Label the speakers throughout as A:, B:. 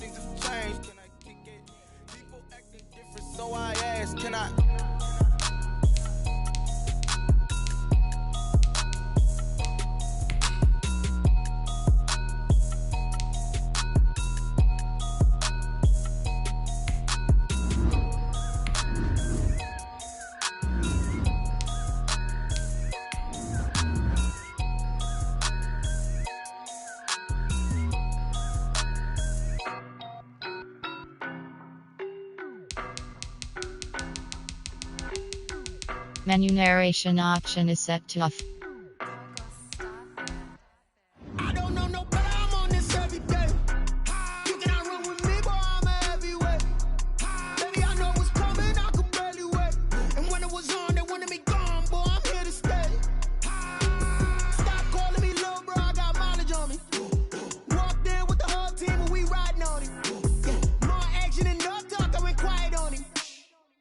A: things have changed. Can I kick it? People acting different, so I ask, can I?
B: Menu narration option is set to off.
A: I don't know no better, I'm on this every day. You cannot run with me, boy, I'm a heavyweight. Baby, I know what's coming, I could barely wait. And when it was on, they wanted me gone, boy, I'm here to stay. Stop calling me little bro, I got mileage on me. Walked in with the whole team and we riding on him. Yeah. More action and no talk, I went quiet on him.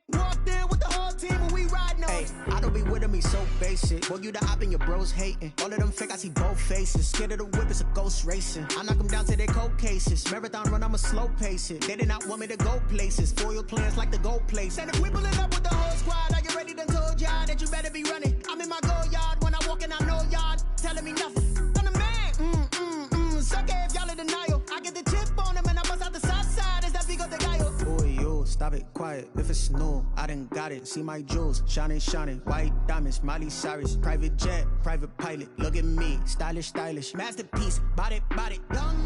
A: Walked in with the whole team and we riding on him.
C: I don't be with me so basic. Boy, you the op and your bros hating. All of them fake, I see both faces. Scared of the whip, it's a ghost racing. I knock them down to their cold cases. Marathon run, I'ma slow pace it. They did not want me to go places. Foil plans like the gold place. And if we pulling up with the whole squad, I already done told y'all that you better be running. I'm in my go yard when I walk in, I know y'all telling me nothing. I'm the man, suck it if y'all in denial. I get the chip on them and I bust out the south side. Is that Vigo de Gallo? Boy, yo, stop it, quiet. If it's new, I done got it. See my jewels, shining, shining. White diamonds, Miley Cyrus. Private jet, private pilot. Look at me, stylish, stylish. Masterpiece, body, young.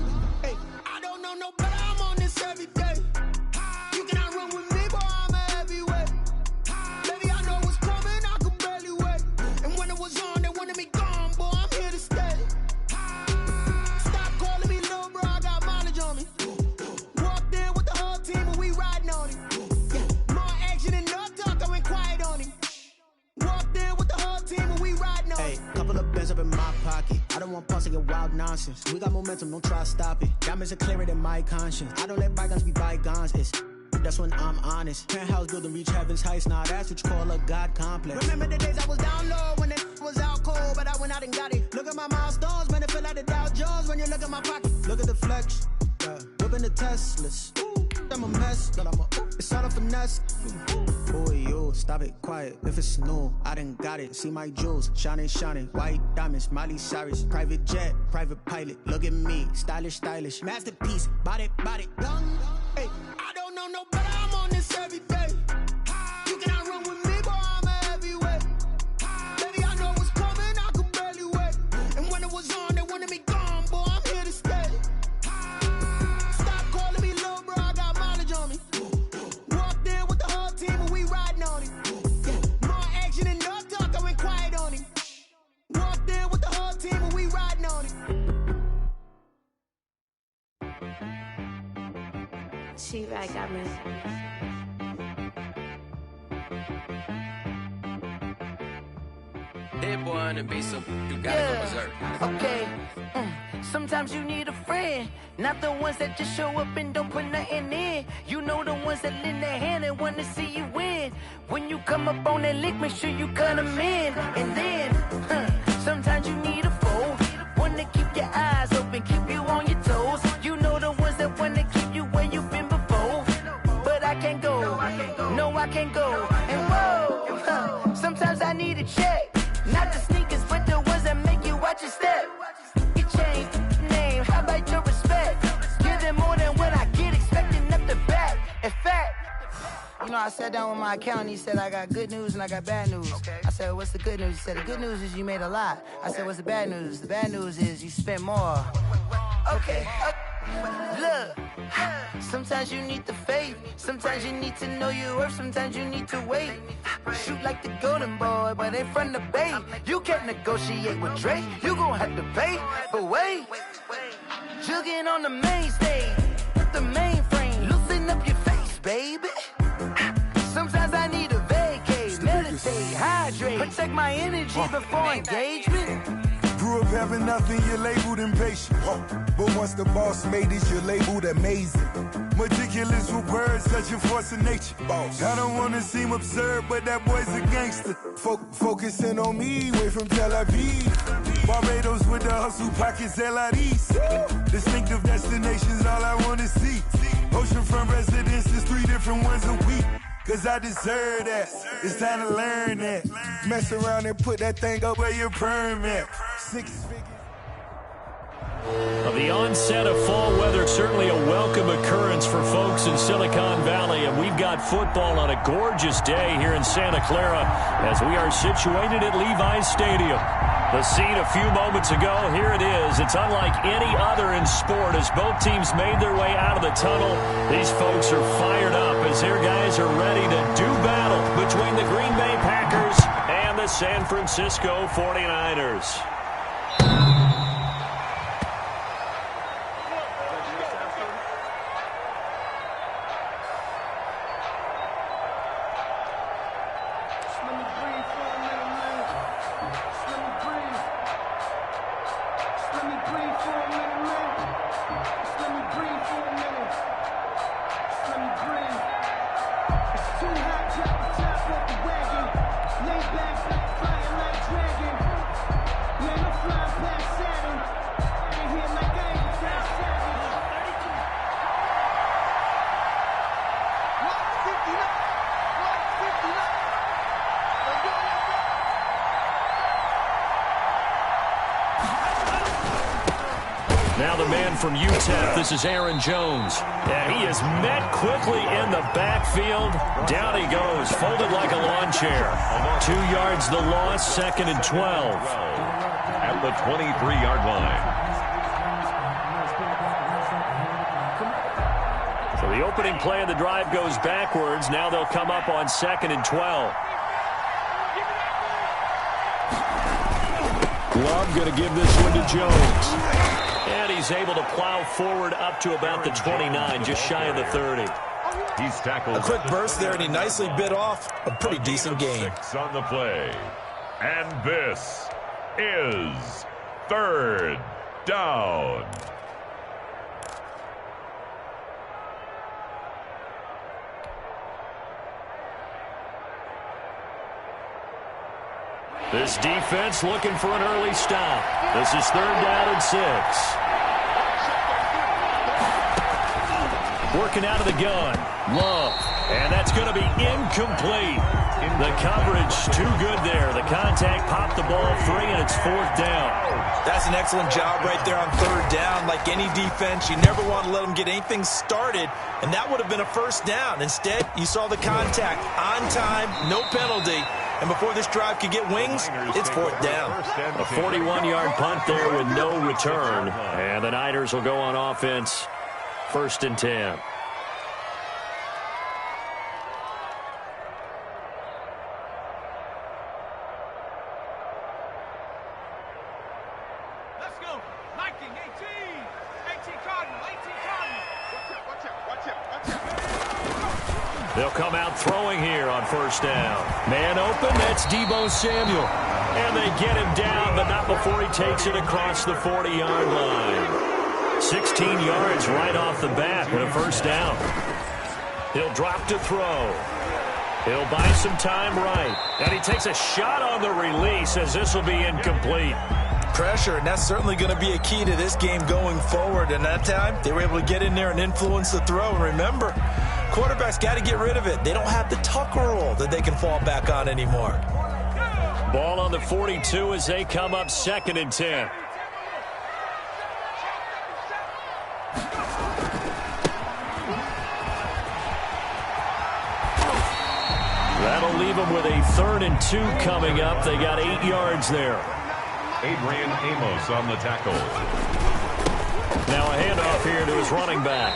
C: Hey,
A: I don't know no better, I'm on this every day. You cannot run with me, boy, I'm a heavyweight. Baby, I know what's coming, I could barely wait. And when it was on, they wanted me gone, boy, I'm here to stay. Stop calling me little bro, I got mileage on me. Walked in with the whole team and we riding on him. Yeah. More action and no talk, I went quiet on him. Walked in with the whole team and we riding on him.
C: Hey, couple of bands up in my pocket. I don't want pause to get wild nonsense. We got momentum, don't try to stop it. Diamonds are clearer than my conscience. I don't let bygones be bygones. That's when I'm honest. Penthouse building, reach heaven's heights. Now that's what you call a God complex.
A: Remember the days I was down low when it was out cold, but I went out and got it. Look at my milestones, man, it feel like the Dow Jones when you look at my pocket.
C: Look at the flex, whipping the Teslas. I'm a mess, but it's all a finesse. Boy, yo, stop it, quiet. If it's new, I done got it. See my jewels, shining, shining. White diamonds, Miley Cyrus. Private jet, private pilot. Look at me, stylish, stylish. Masterpiece, body, young. Hey,
A: I don't know no better, I'm on this every day. You cannot run with me, boy, I'm a heavyweight. Baby, I know what's coming, I could barely wait. And when it was on, they wanted me gone, boy, I'm here to stay. Stop calling me little bro, I got mileage on me. Walked in with the whole team and we riding on him. Yeah. More action and no talk, I went quiet on him. Walked in with the whole team and we riding on him.
D: She-Rag got me.
E: Hit boy on the beat, so you gotta go berserk.
F: Okay. Sometimes you need a friend, not the ones that just show up and don't put nothing in. You know the ones that lend their hand and want to see you win. When you come up on that lick, make sure you cut them in. And then, sometimes you need a foe, one to keep your eyes open, keep you on your toes. You know the ones that want to keep you where you've been before. But I can't go, no I can't go. And whoa, sometimes I need a check. Not the sneakers, but the ones that make you watch your step. You change name, how about your respect? Give them more than what I get, expecting up the back. In fact, you know, I sat down with my accountant, he said, I got good news and I got bad news. Okay. I said, what's the good news? He said, the good news is you made a lot. I said, what's the bad news? The bad news is you spent more. Okay. Look, sometimes you need the faith, sometimes you need to know your worth, sometimes you need to wait. Shoot like the golden boy, but ain't from the bay. You can't negotiate with Drake, you gon' have to pay. But wait, jugging on the main stage, the mainframe, loosen up your face, baby. Sometimes I need a vacate, meditate, hydrate, protect my energy before engagement.
G: Grew up having nothing, you're labeled impatient. But once the boss made it, you're labeled amazing. Meticulous with words, such a force of nature. I don't wanna seem absurd, but that boy's a gangster. Focusing on me, way from Tel Aviv. Barbados with the hustle pockets, LIDs. Distinctive destinations, all I wanna see. cause I deserve that. It's time to learn that. Mess around and put that thing up where your permit. 6 figures.
H: The onset of fall weather, certainly a welcome occurrence for folks in Silicon Valley, and we've got football on a gorgeous day here in Santa Clara as we are situated at Levi's Stadium. The scene a few moments ago, here it is. It's unlike any other in sport as both teams made their way out of the tunnel. These folks are fired up as their guys are ready to do battle between the Green Bay Packers and the San Francisco 49ers. Now the man from UTEP, this is Aaron Jones. And he is met quickly in the backfield. Down he goes, folded like a lawn chair. 2 yards the loss, 2nd and 12.
I: At the 23-yard line.
H: So the opening play of the drive goes backwards. Now they'll come up on 2nd and 12. Love going to give this one to Jones. And he's able to plow forward up to about the 29, just shy of the 30.
I: He's tackled.
J: A quick burst there, and he nicely bit off a pretty decent gain.
I: 6 on the play. And this is 3rd down.
H: This defense looking for an early stop. This is 3rd down and 6. Working out of the gun. Love. And that's going to be incomplete. The coverage too good there. The contact popped the ball free, and it's 4th down.
J: That's an excellent job right there on 3rd down. Like any defense, you never want to let them get anything started, and that would have been a 1st down. Instead, you saw the contact on time, no penalty. And before this drive could get wings, it's 4th down.
H: A 41-yard punt there with no return. And the Niners will go on offense, 1st and 10.
A: Let's go. 19, 18. 18 Cardinal. 18 Cardinal. Watch out.
H: They'll come out throwing here on 1st down. Man open, that's Deebo Samuel. And they get him down, but not before he takes it across the 40-yard line. 16 yards right off the bat with a 1st down. He'll drop to throw. He'll buy some time right. And he takes a shot on the release as this will be incomplete.
J: Pressure, and that's certainly going to be a key to this game going forward. And that time, they were able to get in there and influence the throw. And remember, quarterbacks got to get rid of it. They don't have the Tucker rule that they can fall back on anymore.
H: Ball on the 42 as they come up 2nd and 10. That'll leave them with a 3rd and 2 coming up. They got 8 yards there.
I: Adrian Amos on the tackle.
H: Now a handoff here to his running back.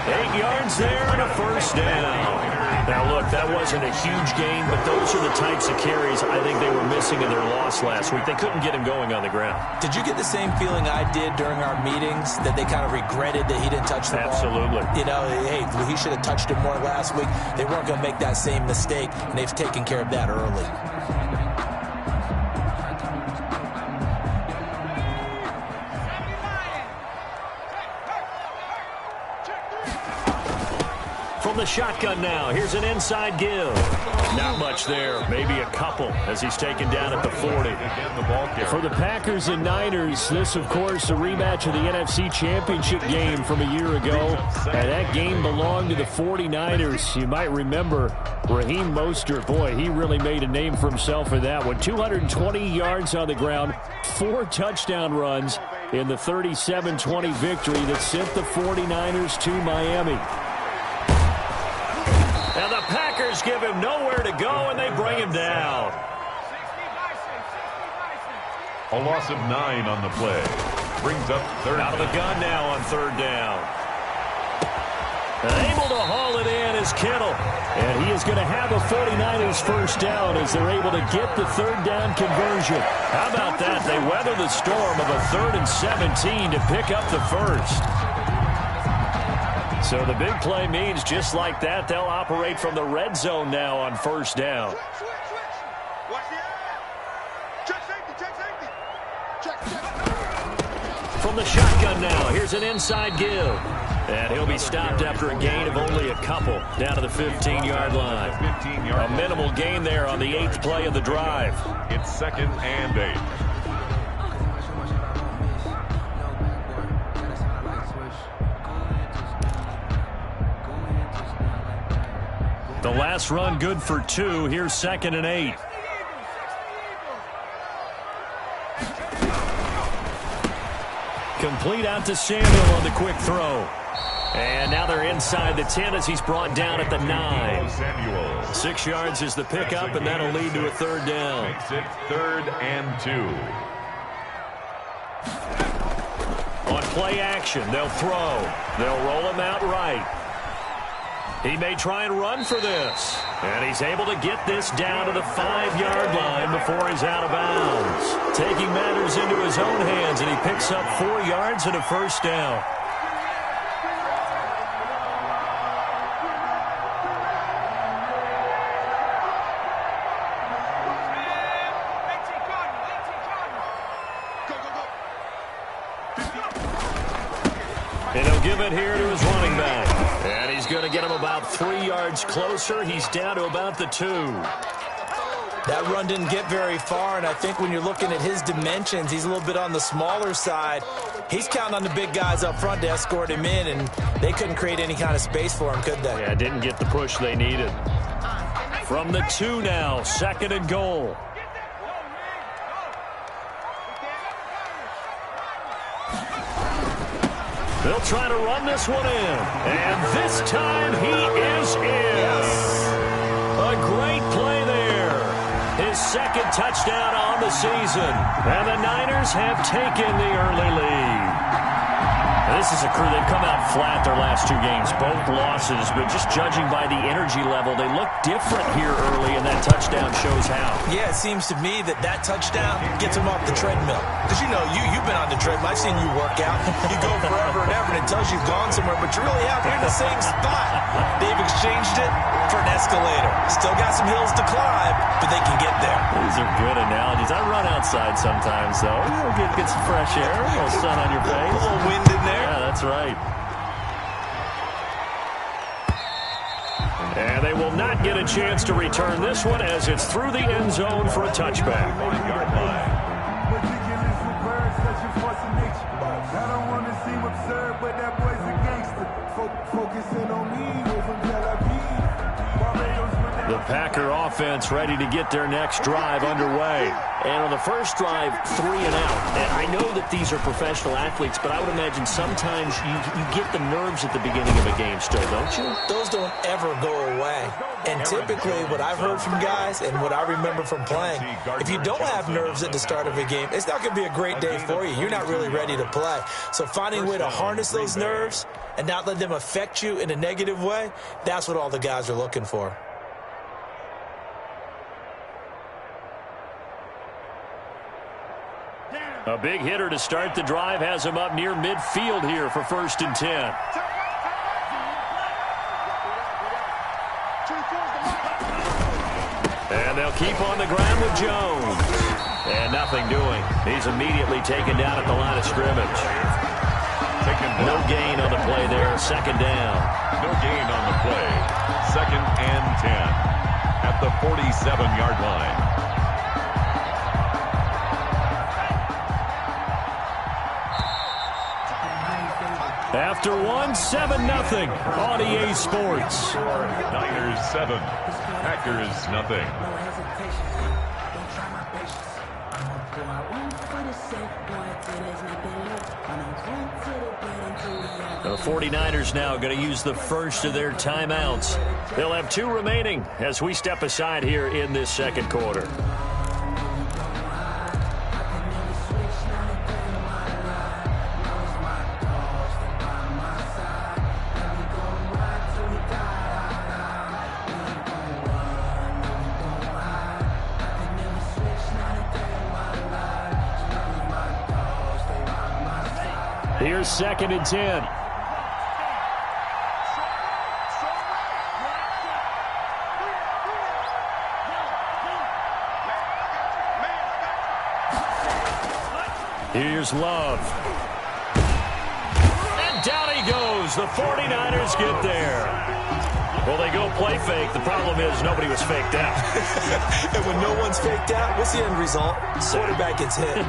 H: 8 yards there and a 1st down. Now look, that wasn't a huge gain, but those are the types of carries I think they were missing in their loss last week. They couldn't get him going on the ground.
J: Did you get the same feeling I did during our meetings, that they kind of regretted that he didn't touch the ball?
H: Absolutely.
J: You know, hey, he should have touched it more last week. They weren't going to make that same mistake, and they've taken care of that early.
H: From the shotgun now, here's an inside give. Not much there, maybe a couple as he's taken down at the 40. For the Packers and Niners, this, of course, a rematch of the NFC Championship game from a year ago. And that game belonged to the 49ers. You might remember Raheem Mostert. Boy, he really made a name for himself in that one. 220 yards on the ground, 4 touchdown runs in the 37-20 victory that sent the 49ers to Miami. And the Packers give him nowhere to go, and they bring him down.
I: A loss of 9 on the play. Brings up third.
H: Out of the gun now on third down. Able to haul it in is Kittle. And he is going to have a 49ers first down as they're able to get the third down conversion. How about that? They weather the storm of a 3rd and 17 to pick up the first. So the big play means just like that, they'll operate from the red zone now on first down. From the shotgun now, here's an inside give. And he'll be stopped after a gain of only a couple down to the 15-yard line. A minimal gain there on the 8th play of the drive.
I: It's 2nd and 8.
H: The last run good for 2. Here's 2nd and 8. Complete out to Samuel on the quick throw. And now they're inside the 10 as he's brought down at the 9. 6 yards is the pickup, and that'll lead to a third down.
I: Makes it 3rd and 2.
H: On play action, they'll throw. They'll roll him out right. He may try and run for this. And he's able to get this down to the 5-yard line before he's out of bounds. Taking matters into his own hands, and he picks up 4 yards and a first down. And he'll give it here to his running back. And he's going to get him about 3 yards closer. He's down to about the 2.
J: That run didn't get very far, and I think when you're looking at his dimensions, he's a little bit on the smaller side. He's counting on the big guys up front to escort him in, and they couldn't create any kind of space for him, could they?
H: Yeah, didn't get the push they needed. From the 2 now, 2nd and goal. They'll try to run this one in. And this time he is in. Yes. A great play there. His 2nd touchdown on the season. And the Niners have taken the early lead. This is a crew, they've come out flat their last 2 games, both losses, but just judging by the energy level, they look different here early, and that touchdown shows how.
J: Yeah, it seems to me that touchdown gets them off the treadmill. Because, you know, you've been on the treadmill. I've seen you work out. You go forever and ever, and it tells you you've gone somewhere, but you really have. You're in the same spot. They've exchanged it for an escalator. Still got some hills to climb, but they can get there.
H: These are good analogies. I run outside sometimes, though. You'll get some fresh air, a little sun on your face.
J: A little wind in there.
H: Yeah, that's right. And they will not get a chance to return this one as it's through the end zone for a touchback.
G: I don't want to seem absurd, but that boy's a gangster. Focusing on me, we're from Tel Aviv.
H: The Packer offense ready to get their next drive underway. And on the first drive, 3 and out. And I know that these are professional athletes, but I would imagine sometimes you get the nerves at the beginning of a game still, don't you?
J: Those don't ever go away. And typically what I've heard from guys and what I remember from playing, if you don't have nerves at the start of a game, it's not going to be a great day for you. You're not really ready to play. So finding a way to harness those nerves and not let them affect you in a negative way, that's what all the guys are looking for.
H: A big hitter to start the drive has him up near midfield here for 1st and 10. And they'll keep on the ground with Jones. And nothing doing. He's immediately taken down at the line of scrimmage. No gain on the play there. Second down.
I: No gain on the play. 2nd and 10 at the 47-yard line.
H: After one, 7-0 on EA Sports.
I: Niners 7, Packers nothing.
H: The 49ers now going to use the first of their timeouts. They'll have 2 remaining as we step aside here in this second quarter. Here's 2nd and 10. Here's Love. And down he goes. The 49ers get there. Well, they go play fake. The problem is nobody was faked out.
J: And when no one's faked out, what's the end result? Quarterback gets hit.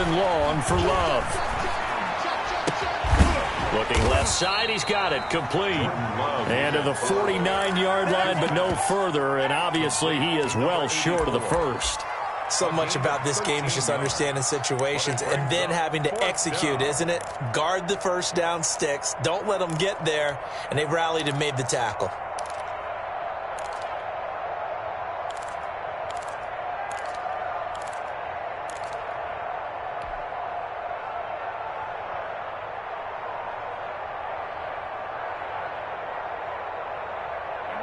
H: Long for Love. Looking left side, he's got it. Complete. And to the 49-yard line, but no further. And obviously, he is well short of the first.
J: So much about this game is just understanding situations and then having to execute, isn't it? Guard the first down sticks. Don't let them get there. And they rallied and made the tackle.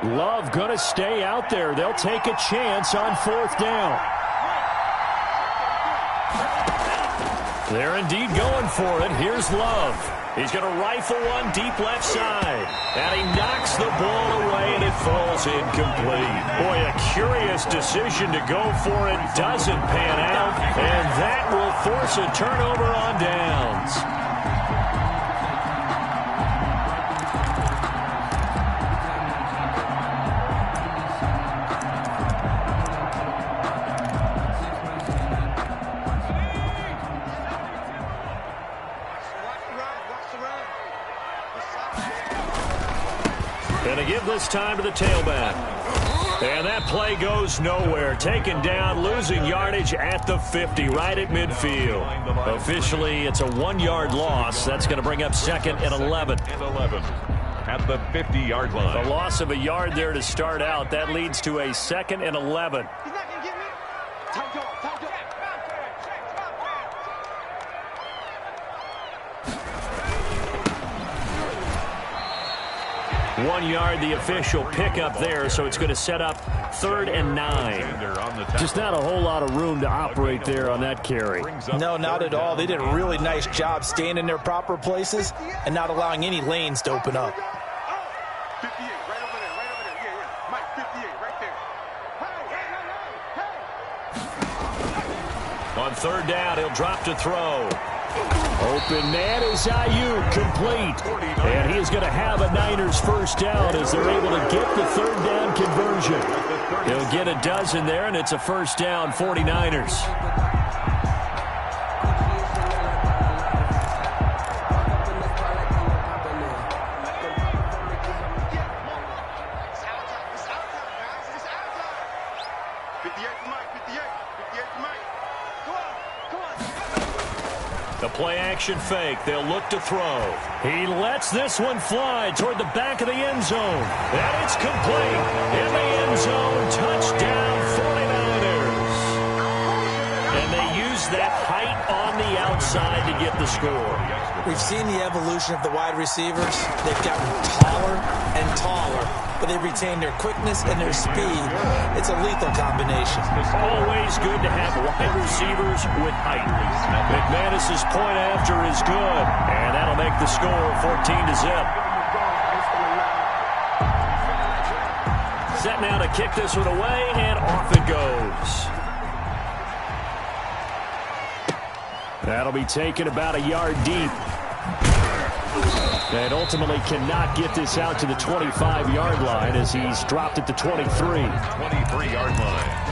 H: Love going to stay out there. They'll take a chance on 4th down. They're indeed going for it. Here's Love. He's going to rifle one deep left side. And he knocks the ball away, and it falls incomplete. Boy, a curious decision to go for it. Doesn't pan out. And that will force a turnover on downs. Give this time to the tailback. And that play goes nowhere. Taken down, losing yardage at the 50, right at midfield. Officially, it's a 1-yard loss. That's going to bring up 2nd and 11.
I: At the 50-yard line.
H: A loss of a yard there to start out. That leads to a 2nd and 11. One yard, the official pickup there, so it's going to set up 3rd and 9. Just not a whole lot of room to operate there on that carry.
J: No, not at all. They did a really nice job staying in their proper places and not allowing any lanes to open up.
K: 58, right over there, right over there. Yeah. Mike, 58, right there.
H: On 3rd down, he'll drop to throw. Open man is Ayuk, complete. And he is going to have a Niners first down as they're able to get the 3rd down conversion. He'll get a dozen there, and it's a first down, 49ers. Play-action fake. They'll look to throw. He lets this one fly toward the back of the end zone. And it's complete. In the end zone. Touchdown, 49ers. And they use that height on the outside. inside to get the score.
J: We've seen the evolution of the wide receivers. They've gotten taller and taller, but they've retained their quickness and their speed. It's a lethal combination.
H: It's always good to have wide receivers with height. McManus's point after is good, and that'll make the score 14-0. Set now to kick this one away, and off it goes. That'll be taken about a yard deep. And ultimately cannot get this out to the 25-yard line as he's dropped at the 23.
I: 23-yard line.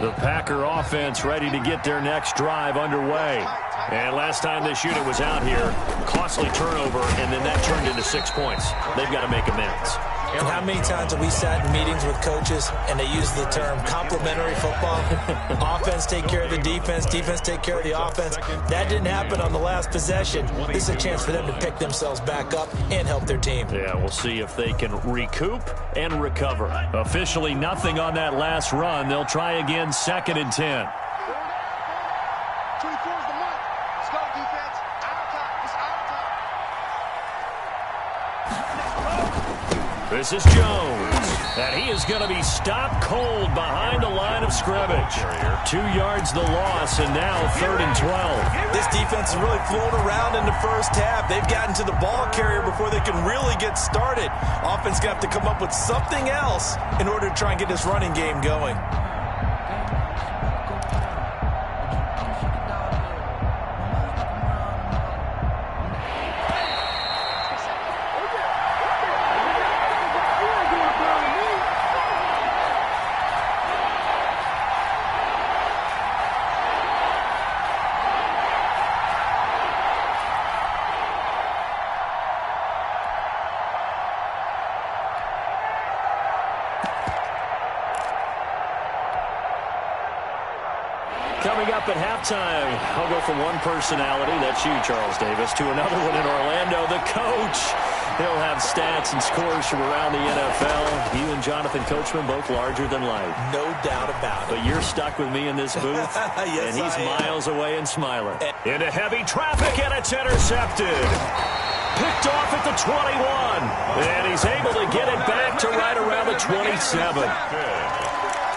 H: The Packer offense ready to get their next drive underway. And last time this unit was out here, costly turnover, and then that turned into 6 points. They've got to make amends.
J: And how many times have we sat in meetings with coaches and they use the term complementary football? Offense take care of the defense, defense take care of the offense. That didn't happen on the last possession. This is a chance for them to pick themselves back up and help their team.
H: Yeah, we'll see if they can recoup and recover. Officially nothing on that last run. They'll try again, 2nd and 10. This is Jones, and he is going to be stopped cold behind the line of scrimmage. 2 yards the loss, and now 3rd and 12.
J: This defense has really flown around in the first half. They've gotten to the ball carrier before they can really get started. Offense going to have to come up with something else in order to try and get this running game going.
H: Coming up at halftime, I'll go from one personality, that's you, Charles Davis, to another one in Orlando, the coach. He'll have stats and scores from around the NFL. You and Jonathan Coachman, both larger than life.
J: No doubt about it.
H: But you're stuck with me in this booth,
J: yes,
H: and he's miles away and smiling. Into heavy traffic, and it's intercepted. Picked off at the 21, and he's able to get it back to right around the 27.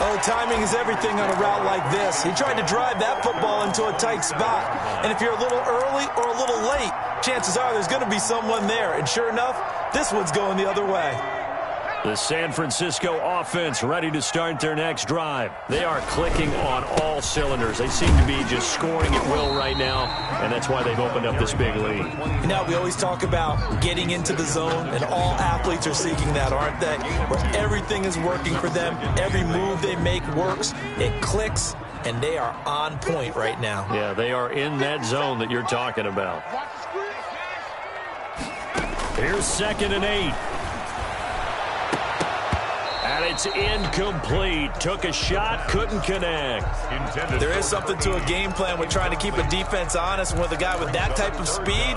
J: Oh, timing is everything on a route like this. He tried to drive that football into a tight spot. And if you're a little early or a little late, chances are there's going to be someone there. And sure enough, this one's going the other way.
H: The San Francisco offense ready to start their next drive. They are clicking on all cylinders. They seem to be just scoring at will right now, and that's why they've opened up this big lead.
J: You know, we always talk about getting into the zone, and all athletes are seeking that, aren't they? Where everything is working for them. Every move they make works. It clicks, and they are on point right now.
H: Yeah, they are in that zone that you're talking about. Here's 2nd and 8. And it's incomplete. Took a shot, couldn't connect.
J: There is something to a game plan with trying to keep a defense honest. With a guy with that type of speed,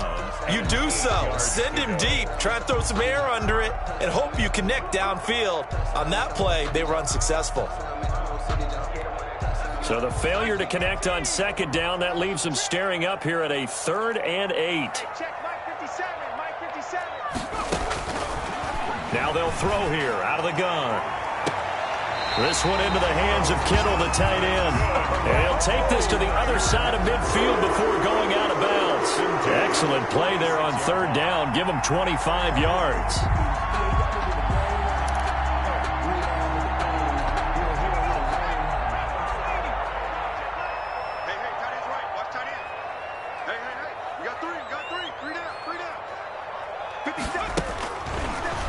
J: you do so. Send him deep. Try and throw some air under it and hope you connect downfield. On that play, they were unsuccessful.
H: So the failure to connect on 2nd down, that leaves them staring up here at a 3rd and 8. Now they'll throw here out of the gun. This one into the hands of Kittle, the tight end. And he'll take this to the other side of midfield before going out of bounds. Excellent play there on 3rd down. Give him 25 yards.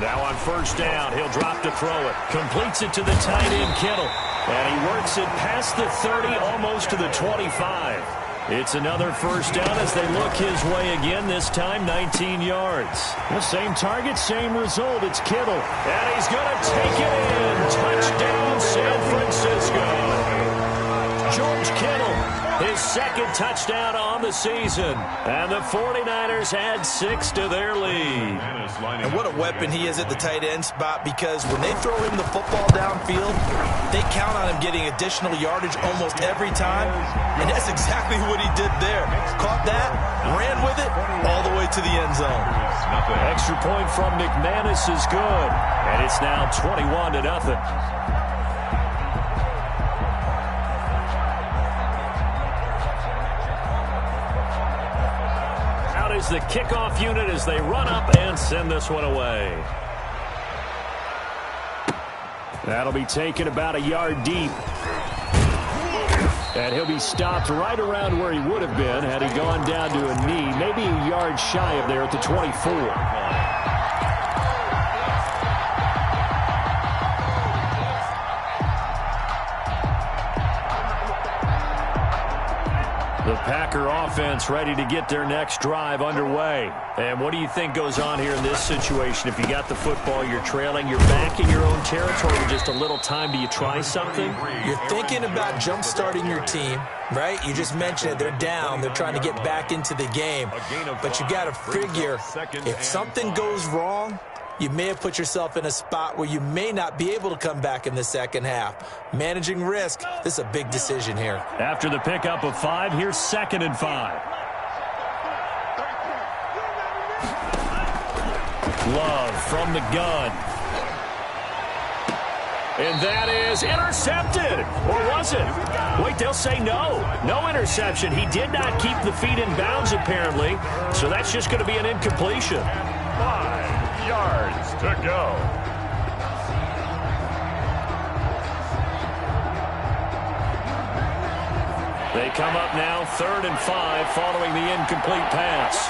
H: Now on 1st down, he'll drop to throw it. Completes it to the tight end, Kittle. And he works it past the 30, almost to the 25. It's another 1st down as they look his way again, this time 19 yards. The same target, same result. It's Kittle. And he's going to take it in. Touchdown, San Francisco. George Kittle, his 2nd touchdown on the season. And the 49ers add 6 to their lead.
J: And what a weapon he is at the tight end spot, because when they throw him the football downfield, they count on him getting additional yardage almost every time. And that's exactly what he did there. Caught that, ran with it, all the way to the end zone.
H: Extra point from McManus is good. And it's now 21-0. Is the kickoff unit as they run up and send this one away. That'll be taken about a yard deep. And he'll be stopped right around where he would have been had he gone down to a knee, maybe a yard shy of there at the 24. The Packer offense ready to get their next drive underway. And what do you think goes on here in this situation? If you got the football, you're trailing, you're back in your own territory with just a little time. Do you try something?
J: You're thinking about jump-starting your team, right? You just mentioned it. They're down. They're trying to get back into the game. But you got to figure, if something goes wrong, you may have put yourself in a spot where you may not be able to come back in the second half. Managing risk, this is a big decision here.
H: After the pickup of 5, here's 2nd and 5. Love from the gun. And that is intercepted. Or was it? Wait, they'll say no. No interception. He did not keep the feet in bounds, apparently. So that's just going to be an incompletion.
I: 5 yards to go.
H: They come up now 3rd and 5 following the incomplete pass.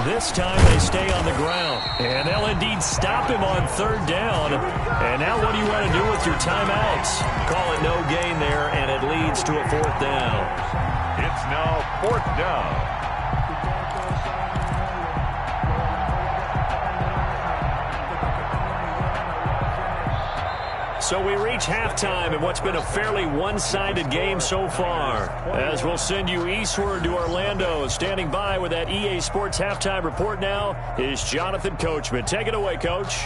H: This time they stay on the ground. And they'll indeed stop him on 3rd down. And now what do you want to do with your timeouts? Call it no gain there, and it leads to a 4th down.
I: It's now 4th down.
H: So we reach halftime in what's been a fairly one-sided game so far. As we'll send you eastward to Orlando. Standing by with that EA Sports halftime report now is Jonathan Coachman. Take it away, Coach.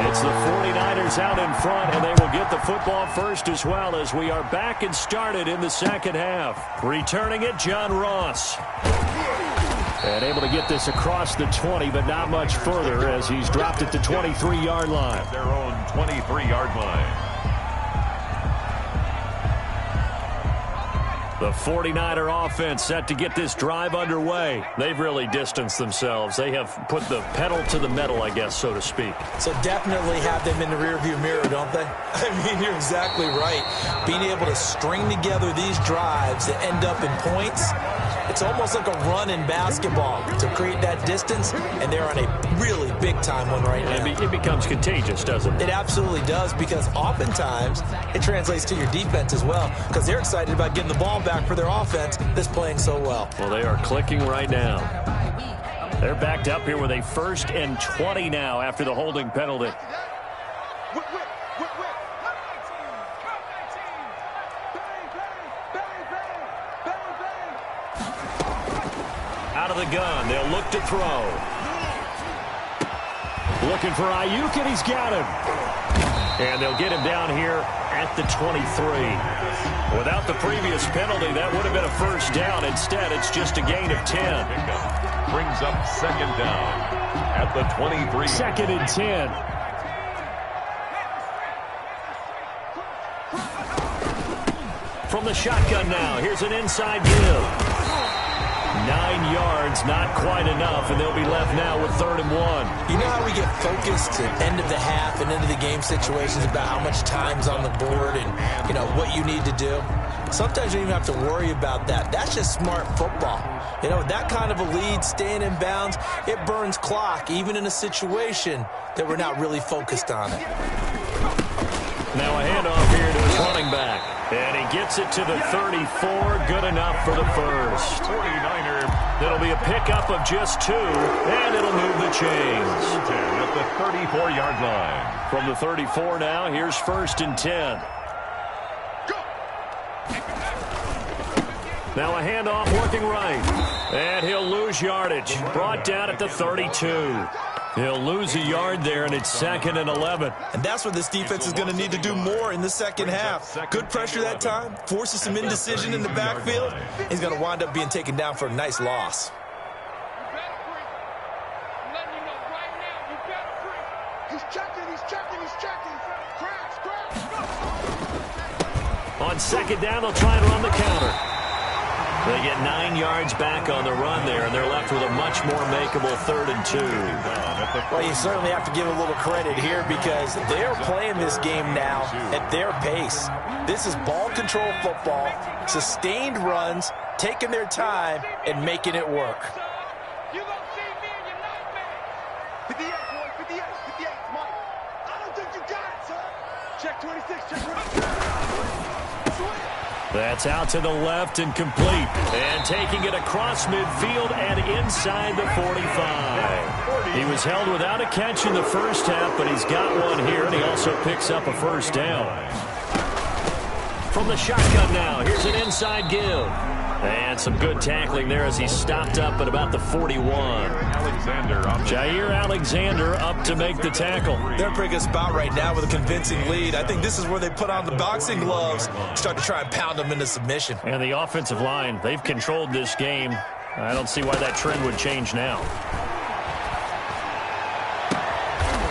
H: It's the 49ers out in front, and they will get the football first as well as we are back and started in the second half. Returning it, John Ross. And able to get this across the 20, but not much further as he's dropped it to 23-yard line.
I: Their own 23-yard line.
H: The 49er offense set to get this drive underway. They've really distanced themselves. They have put the pedal to the metal, I guess, so to speak.
J: So definitely have them in the rearview mirror, don't they? I mean, you're exactly right. Being able to string together these drives that end up in points, it's almost like a run in basketball to create that distance, and they're on a really big-time one right now.
H: It becomes contagious, doesn't it?
J: It absolutely does, because oftentimes it translates to your defense as well, because they're excited about getting the ball back for their offense that's playing so well.
H: Well, they are clicking right now. They're backed up here with a 1st and 20 now after the holding penalty. Out of the gun, they'll look to throw. Looking for Ayuk, and he's got him. And they'll get him down here at the 23. Without the previous penalty, that would have been a 1st down. Instead, it's just a gain of 10.
I: Brings up 2nd down at the 23.
H: 2nd and 10. From the shotgun now, here's an inside give. 9 yards, not quite enough, and they'll be left now with 3rd and 1.
J: You know how we get focused at end of the half and into the game situations about how much time's on the board and, you know, what you need to do? Sometimes you don't even have to worry about that. That's just smart football. You know, that kind of a lead, staying in bounds, it burns clock, even in a situation that we're not really focused on it.
H: Now a handoff here to running back. And he gets it to the 34. Good enough for the first.
I: 49er.
H: That'll be a pickup of just 2, and it'll move the chains.
I: 10 at the 34-yard line.
H: From the 34 now, here's 1st and 10. Now a handoff working right. And he'll lose yardage. Brought down at the 32. He'll lose a yard there, and it's 2nd and 11.
J: And that's what this defense is going to need to do more in the second half. Good pressure that time. Forces some indecision in the backfield. He's going to wind up being taken down for a nice loss.
K: He's checking.
H: On 2nd down, they'll try and run the counter. They get 9 yards back on the run there, and they're left with a much more makeable 3rd and 2.
J: Well, you certainly have to give a little credit here because they're playing this game now at their pace. This is ball control football, sustained runs, taking their time, and making it work.
K: You gonna see me in your nightmare. 58, boy, 58, Mike. I don't think you got it, son. Check 26, check 26.
H: That's out to the left and complete. And taking it across midfield and inside the 45. He was held without a catch in the first half, but he's got one here, and he also picks up a first down. From the shotgun now, here's an inside give. And some good tackling there as he stopped up at about the 41. Jair Alexander up to make the tackle.
J: They're in a pretty good spot right now with a convincing lead. I think this is where they put on the boxing gloves, start to try and pound them into submission.
H: And the offensive line, they've controlled this game. I don't see why that trend would change now.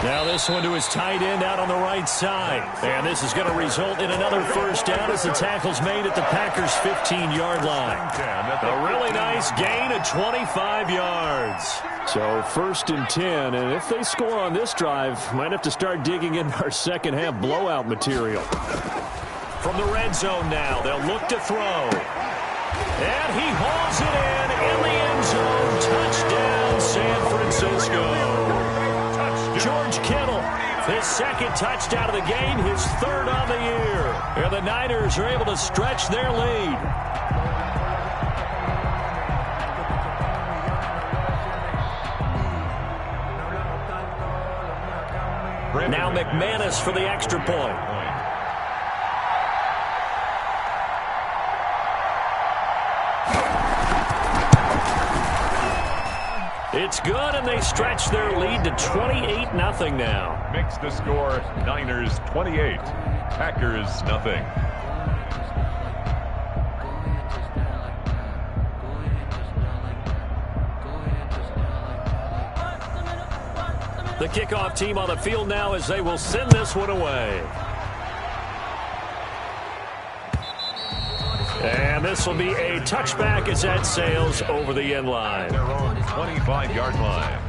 H: Now this one to his tight end out on the right side. And this is going to result in another first down as the tackle's made at the Packers' 15-yard line. A really nice gain of 25 yards. So 1st and 10, and if they score on this drive, might have to start digging into our second half blowout material. From the red zone now, they'll look to throw. And he hauls it in the end zone. Touchdown, San Francisco. George Kittle, his 2nd touchdown of the game, his 3rd on the year. And the Niners are able to stretch their lead. Now McManus for the extra point. It's good, and they stretch their lead to 28-0 now.
I: Makes the score Niners 28, Packers nothing.
H: The kickoff team on the field now as they will send this one away. And this will be a touchback as that sails over the end line.
I: Their own 25-yard line.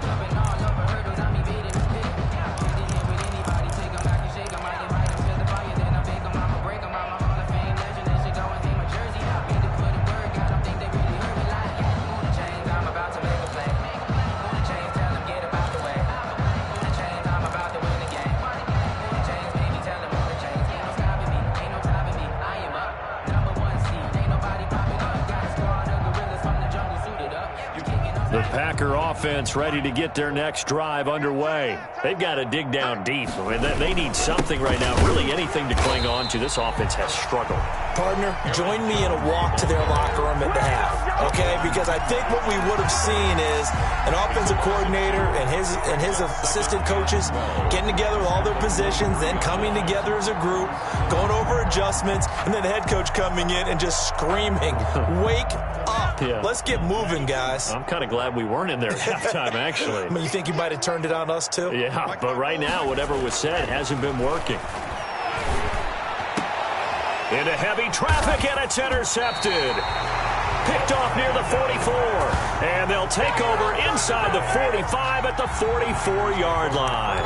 H: The Packer offense ready to get their next drive underway. They've got to dig down deep. I mean, they need something right now, really anything to cling on to. This offense has struggled.
J: Partner, join me in a walk to their locker room at the half, okay? Because I think what we would have seen is an offensive coordinator and his assistant coaches getting together with all their positions, then coming together as a group, going over adjustments, and then the head coach coming in and just screaming, "Wake up. Yeah. Let's get moving, guys."
H: I'm kind of glad we weren't in there at halftime, actually.
J: I mean, you think you might have turned it on us, too?
H: Yeah, but right now, whatever was said hasn't been working. Into heavy traffic, and it's intercepted. Picked off near the 44. And they'll take over inside the 45 at the 44-yard line.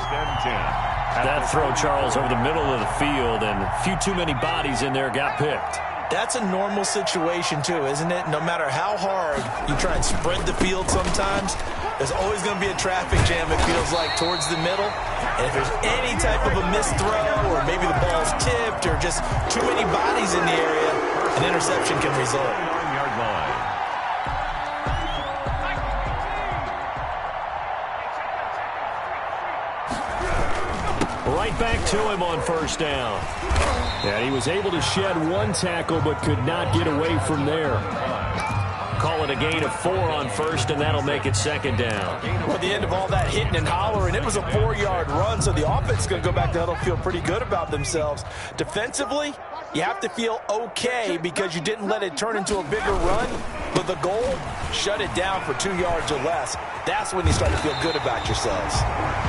H: That throw, Charles, over the middle of the field, and a few too many bodies in there got picked.
J: That's a normal situation too, isn't it? No matter how hard you try and spread the field sometimes, there's always going to be a traffic jam, it feels like, towards the middle. And if there's any type of a missed throw or maybe the ball's tipped or just too many bodies in the area, an interception can result.
I: 1-yard line.
H: Right back to him on first down. And he was able to shed one tackle but could not get away from there. Call it a gain of 4 on first, and that'll make it second down.
J: Well, at the end of all that hitting and hollering, it was a 4-yard run, so the offense is going to go back to huddle, feel pretty good about themselves. Defensively, you have to feel okay because you didn't let it turn into a bigger run, but the goal, shut it down for 2 yards or less. That's when you start to feel good about yourselves.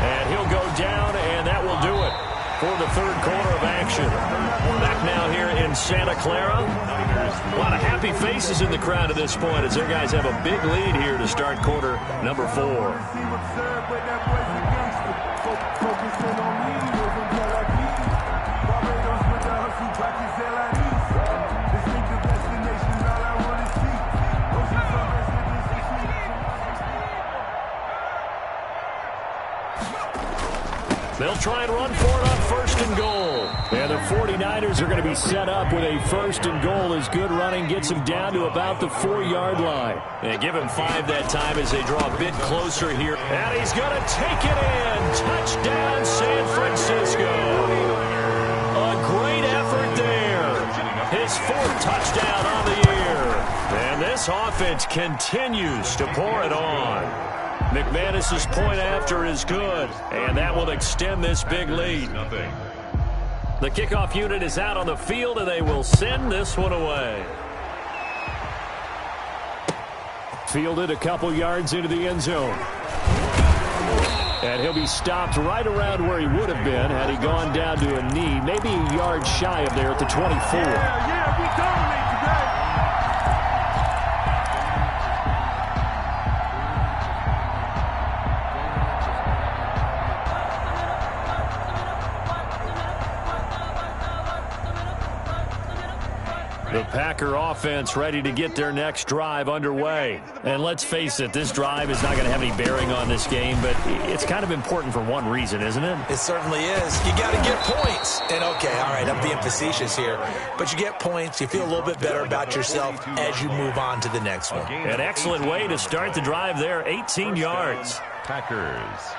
H: And he'll go down, and that will do it for the third quarter of action. Back now here in Santa Clara. A lot of happy faces in the crowd at this point as their guys have a big lead here to start quarter number 4. They'll try and run for it on first and goal. And the 49ers are going to be set up with a first and goal as good running gets him down to about the 4-yard line. And give him 5 that time as they draw a bit closer here. And he's going to take it in. Touchdown, San Francisco. A great effort there. His 4th touchdown on the year. And this offense continues to pour it on. McManus's point after is good, and that will extend this big lead. The kickoff unit is out on the field, and they will send this one away. Fielded a couple yards into the end zone. And he'll be stopped right around where he would have been had he gone down to a knee, maybe a yard shy of there at the 24.
G: Yeah, we dominate today.
H: The Packer offense ready to get their next drive underway. And let's face it, this drive is not going to have any bearing on this game, but it's kind of important for one reason, isn't it?
J: It certainly is. You got to get points. And, okay, all right, I'm being facetious here. But you get points, you feel a little bit better about yourself as you move on to the next one.
H: An excellent way to start the drive there, 18 yards.
I: Packers.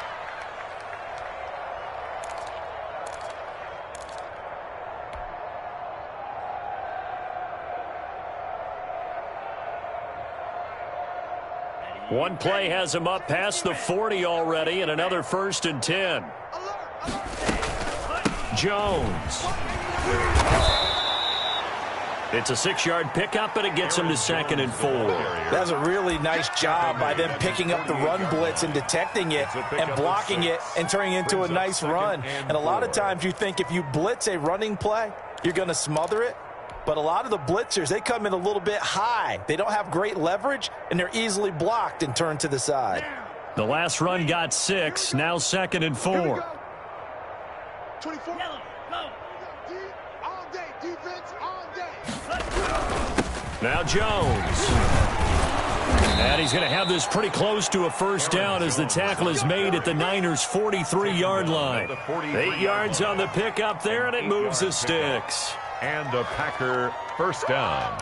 H: One play has him up past the 40 already, and another 1st and 10. Jones. It's a 6-yard pickup, but it gets him to 2nd and 4.
J: That's a really nice job by them picking up the run blitz and detecting it and blocking it and turning it into a nice run. And a lot of times you think if you blitz a running play, you're going to smother it. But a lot of the blitzers, they come in a little bit high. They don't have great leverage, and they're easily blocked and turned to the side.
H: The last run got 6, now 2nd and 4.
K: 24. All day, defense, all day.
H: Now Jones. And he's going to have this pretty close to a first down as the tackle is made at the Niners' 43-yard line. 8 yards on the pickup there, and it moves the sticks.
I: And a Packer first down.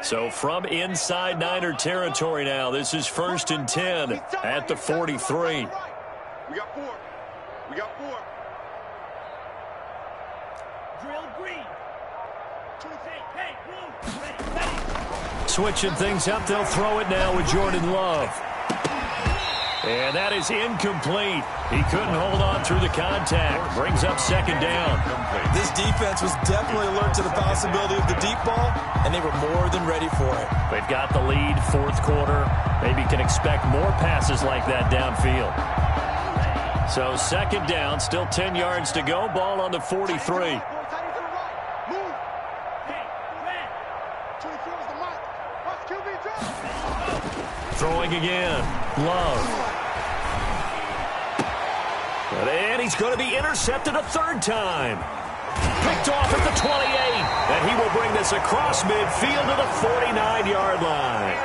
H: So from inside Niner territory now, this is 1st and 10 at the 43.
K: We got 4. We got 4. Drill green.
H: Switching things up, they'll throw it now with Jordan Love. And that is incomplete. He couldn't hold on through the contact. Brings up 2nd down.
J: This defense was definitely alert to the possibility of the deep ball, and they were more than ready for it.
H: They've got the lead, 4th quarter. Maybe can expect more passes like that downfield. So 2nd down, still 10 yards to go. Ball on the 43. Throwing again. Love. And he's going to be intercepted a third time. Picked off at the 28. And he will bring this across midfield to the 49-yard line.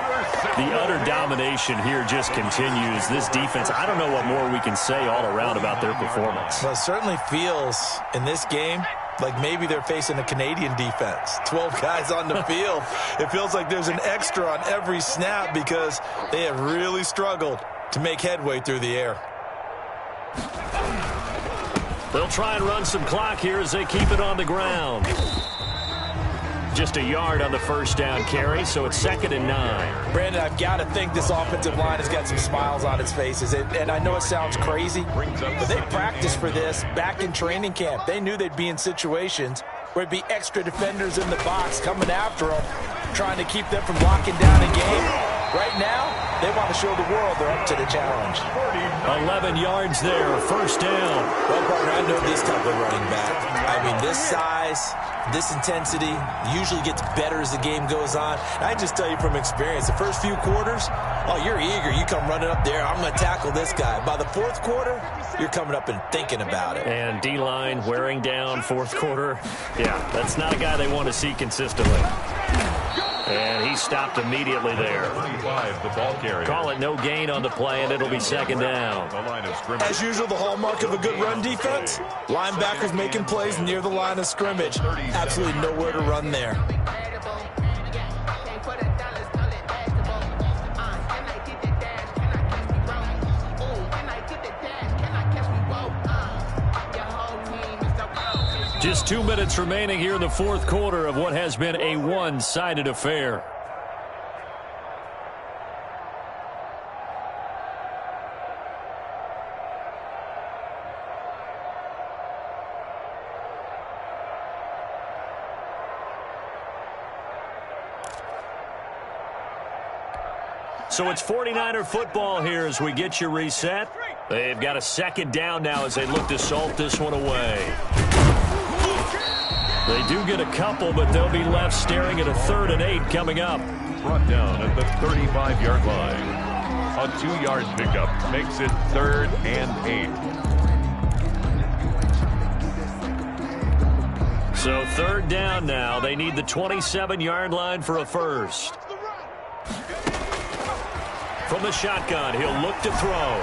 H: The utter domination here just continues. This defense, I don't know what more we can say all around about their performance.
J: Well, it certainly feels in this game like maybe they're facing a Canadian defense. 12 guys on the field. It feels like there's an extra on every snap because they have really struggled to make headway through the air.
H: They'll try and run some clock here as they keep it on the ground. Just a yard on the first down carry, so it's 2nd and 9.
J: Brandon, I've got to think this offensive line has got some smiles on its faces. And I know it sounds crazy, but they practiced for this back in training camp. They knew they'd be in situations where it'd be extra defenders in the box coming after them, trying to keep them from locking down a game. Right now, they want to show the world they're up to the challenge.
H: 11 yards there, first down.
J: Well, partner, I know this type of running back. I mean, this size, this intensity usually gets better as the game goes on. And I just tell you from experience, the first few quarters, oh, you're eager. You come running up there, I'm going to tackle this guy. By the fourth quarter, you're coming up and thinking about it.
H: And D-line wearing down fourth quarter. Yeah, that's not a guy they want to see consistently. And he stopped immediately there.
I: The ball carrier.
H: Call it no gain on the play, and it'll be 2nd down.
J: As usual, the hallmark of a good run defense, linebackers making plays near the line of scrimmage. Absolutely nowhere to run there.
H: Just 2 minutes remaining here in the fourth quarter of what has been a one-sided affair. So it's 49er football here as we get you reset. They've got a 2nd down now as they look to salt this one away. They do get a couple, but they'll be left staring at a 3rd and 8 coming up.
I: Brought down at the 35-yard line. A 2-yard pickup makes it 3rd and 8.
H: So 3rd down now. They need the 27-yard line for a first. From the shotgun, he'll look to throw.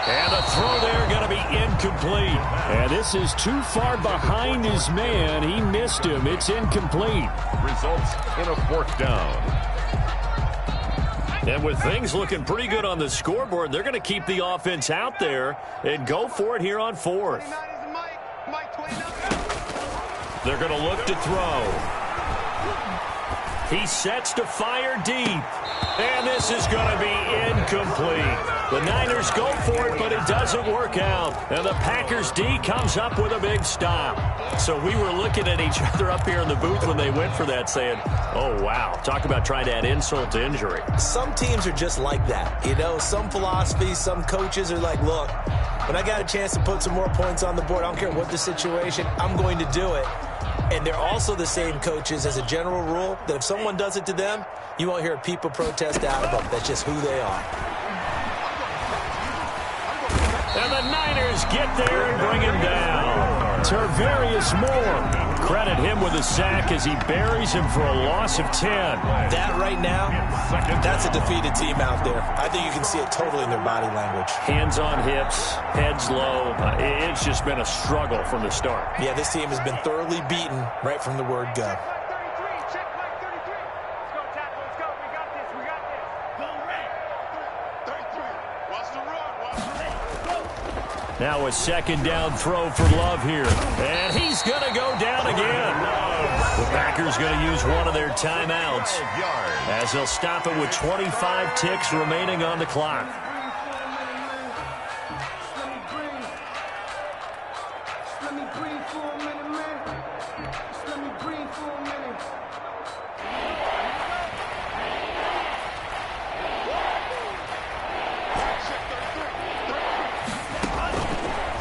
H: And a throw there going to be incomplete. And this is too far behind his man. He missed him. It's incomplete.
I: Results in a 4th down.
H: And with things looking pretty good on the scoreboard, they're going to keep the offense out there and go for it here on 4th. They're going to look to throw. He sets to fire deep. And this is going to be incomplete. The Niners go for it, but it doesn't work out. And the Packers D comes up with a big stop. So we were looking at each other up here in the booth when they went for that saying, oh, wow, talk about trying to add insult to injury.
J: Some teams are just like that. You know, some philosophies, some coaches are like, look, when I got a chance to put some more points on the board, I don't care what the situation, I'm going to do it. And they're also the same coaches as a general rule that if someone does it to them, you won't hear people protest out of them. That's just who they are.
H: And the Niners get there and bring him down. Tarvarius Moore. Credit him with a sack as he buries him for a loss of 10.
J: That right now, that's a defeated team out there. I think you can see it totally in their body language.
H: Hands on hips, heads low. It's just been a struggle from the start.
J: Yeah, this team has been thoroughly beaten right from the word go.
H: Now a 2nd down throw for Love here. And he's going to go down again. The Packers going to use one of their timeouts as they'll stop it with 25 ticks remaining on the clock.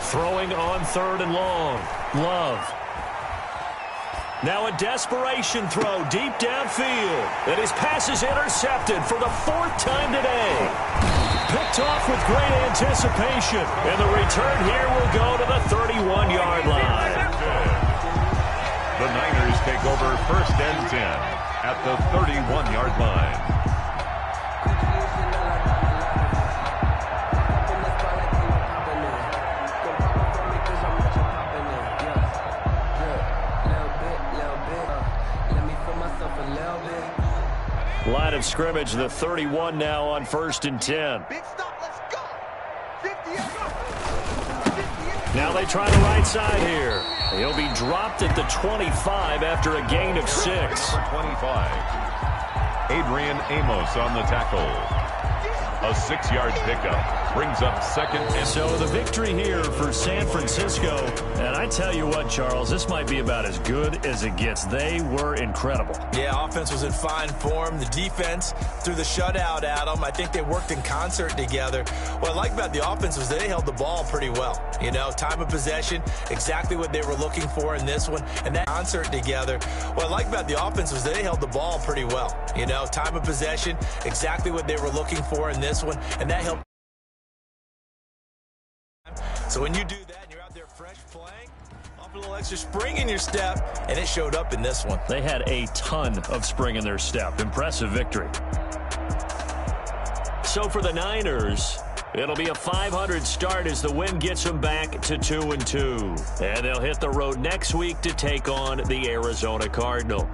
H: Throwing on 3rd and long. Love. Now a desperation throw deep downfield. And his pass is intercepted for the 4th time today. Picked off with great anticipation. And the return here will go to the 31-yard line.
I: The Niners take over 1st and 10 at the 31-yard line.
H: Line of scrimmage, the 31 now on 1st and 10.
K: Big stop, let's go. 58.
H: Now they try the right side here. He'll be dropped at the 25 after a gain of 6.
I: 25. Adrian Amos on the tackle. A 6-yard pickup brings up 2nd and 2.
H: So the victory here for San Francisco. And I tell you what, Charles, this might be about as good as it gets. They were incredible.
J: Yeah, offense was in fine form. The defense threw the shutout at them. I think they worked in concert together. What I like about the offense was they held the ball pretty well. You know, time of possession, exactly what they were looking for in this one. And that concert together. What I like about the offense was they held the ball pretty well. You know, time of possession, exactly what they were looking for in this one. And that helped. So when you do that and you're out there fresh playing, off a little extra spring in your step, and it showed up in this one.
H: They had a ton of spring in their step. Impressive victory. So for the Niners, it'll be a 500 start as the win gets them back to 2-2. And they'll hit the road next week to take on the Arizona Cardinals.